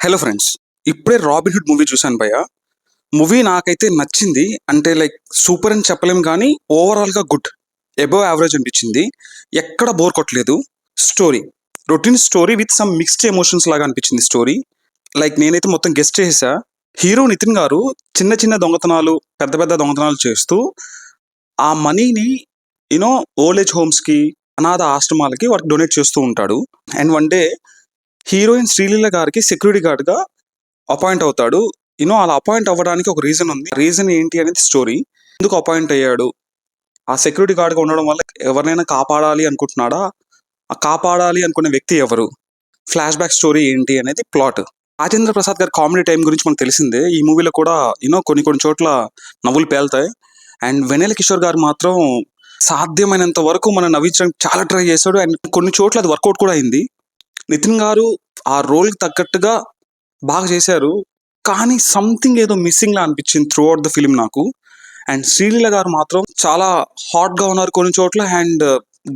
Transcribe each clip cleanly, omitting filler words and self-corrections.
Hello friends, ఇప్పుడే robin hood movie చూశాను భయ్య. మూవీ నాకైతే నచ్చింది. అంటే లైక్ సూపర్ అని చెప్పలేం కానీ ఓవరాల్గా గుడ్, అబవ్ యావరేజ్ అనిపించింది. ఎక్కడ బోర్ కొట్టలేదు. Story routine story with some mixed emotions లాగా అనిపించింది స్టోరీ. లైక్ నేనైతే మొత్తం గెస్ట్ చేసా. హీరో నితిన్ గారు చిన్న చిన్న దొంగతనాలు, పెద్ద పెద్ద దొంగతనాలు చేస్తూ ఆ మనీని యూనో ఓల్డ్ ఏజ్ హోమ్స్కి, అనాథ ఆశ్రమాలకి వాటికి డొనేట్ చేస్తూ ఉంటాడు. And one day heroine Sreeleela గారికి సెక్యూరిటీ గార్డ్గా అపాయింట్ అవుతాడు. అలా అపాయింట్ అవ్వడానికి ఒక రీజన్ ఉంది. రీజన్ ఏంటి అనేది స్టోరీ. ఎందుకు అపాయింట్ అయ్యాడు, ఆ సెక్యూరిటీ గార్డ్గా ఉండడం వల్ల ఎవరినైనా కాపాడాలి అనుకుంటున్నాడా, ఆ కాపాడాలి అనుకునే వ్యక్తి ఎవరు, ఫ్లాష్ బ్యాక్ స్టోరీ ఏంటి అనేది ప్లాట్. రాజేంద్ర ప్రసాద్ గారి కామెడీ టైం గురించి మనకు తెలిసిందే. ఈ మూవీలో కూడా కొన్ని కొన్ని చోట్ల నవ్వులు పేలుతాయి. అండ్ వెన్నెల కిషోర్ గారు మాత్రం సాధ్యమైనంత వరకు మనం నవ్వించడానికి చాలా ట్రై చేశాడు. అండ్ కొన్ని చోట్ల అది వర్కౌట్ కూడా అయింది. నితిన్ గారు ఆ రోల్కి తగ్గట్టుగా బాగా చేశారు, కానీ సంథింగ్ ఏదో మిస్సింగ్ లా అనిపించింది త్రూ అవుట్ ద ఫిలిం నాకు. అండ్ శ్రీలీల గారు మాత్రం చాలా హాట్గా ఉన్నారు కొన్ని చోట్ల, అండ్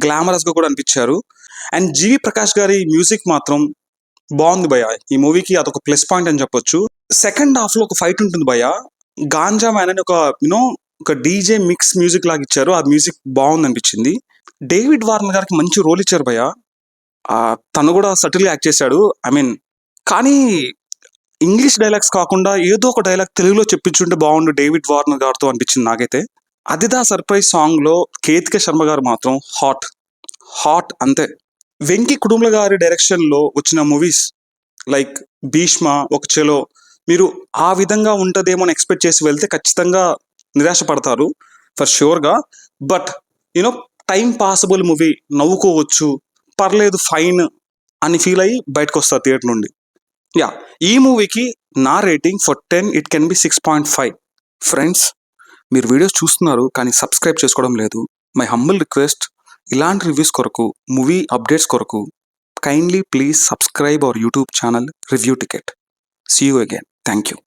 గ్లామరస్గా కూడా అనిపించారు. అండ్ జీవి ప్రకాష్ గారి మ్యూజిక్ మాత్రం బాగుంది భయ్య. ఈ మూవీకి అదొక ప్లస్ పాయింట్ అని చెప్పొచ్చు. సెకండ్ హాఫ్లో ఒక ఫైట్ ఉంటుంది భయ్య. గాంజా మ్యాన్ అని ఒక డీజే మిక్స్ మ్యూజిక్ లాగా ఇచ్చారు. ఆ మ్యూజిక్ బాగుంది అనిపించింది. డేవిడ్ వార్నర్ గారికి మంచి రోల్ ఇచ్చారు భయ్య. తను కూడా సటిల్గా యాక్ట్ చేశాడు. కానీ ఇంగ్లీష్ డైలాగ్స్ కాకుండా ఏదో ఒక డైలాగ్ తెలుగులో చెప్పించుంటే బాగుండు డేవిడ్ వార్నర్ గారితో అనిపించింది నాకైతే. అదిదా సర్ప్రైజ్ సాంగ్లో కేతిక శర్మ గారు మాత్రం హాట్ అంతే. వెంకీ కుటుంబ గారి డైరెక్షన్లో వచ్చిన మూవీస్ లైక్ భీష్మ, ఒక చెలో, మీరు ఆ విధంగా ఉంటుందేమో అని ఎక్స్పెక్ట్ చేసి వెళ్తే ఖచ్చితంగా నిరాశపడతారు ఫర్ ష్యూర్గా. బట్ టైం పాసిబుల్ మూవీ, నవ్వుకోవచ్చు, పర్లేదు, ఫైన్ అని ఫీల్ అయ్యి బయటకు వస్తారు థియేటర్ నుండి. ఈ మూవీకి నా rating for 10 it can be 6.5. Friends, మీరు వీడియోస్ చూస్తున్నారు కానీ సబ్స్క్రైబ్ చేసుకోవడం లేదు. మై హంబుల్ రిక్వెస్ట్, ఇలాంటి రివ్యూస్ కొరకు, మూవీ అప్డేట్స్ కొరకు kindly please subscribe our YouTube channel review ticket. See you again. Thank you.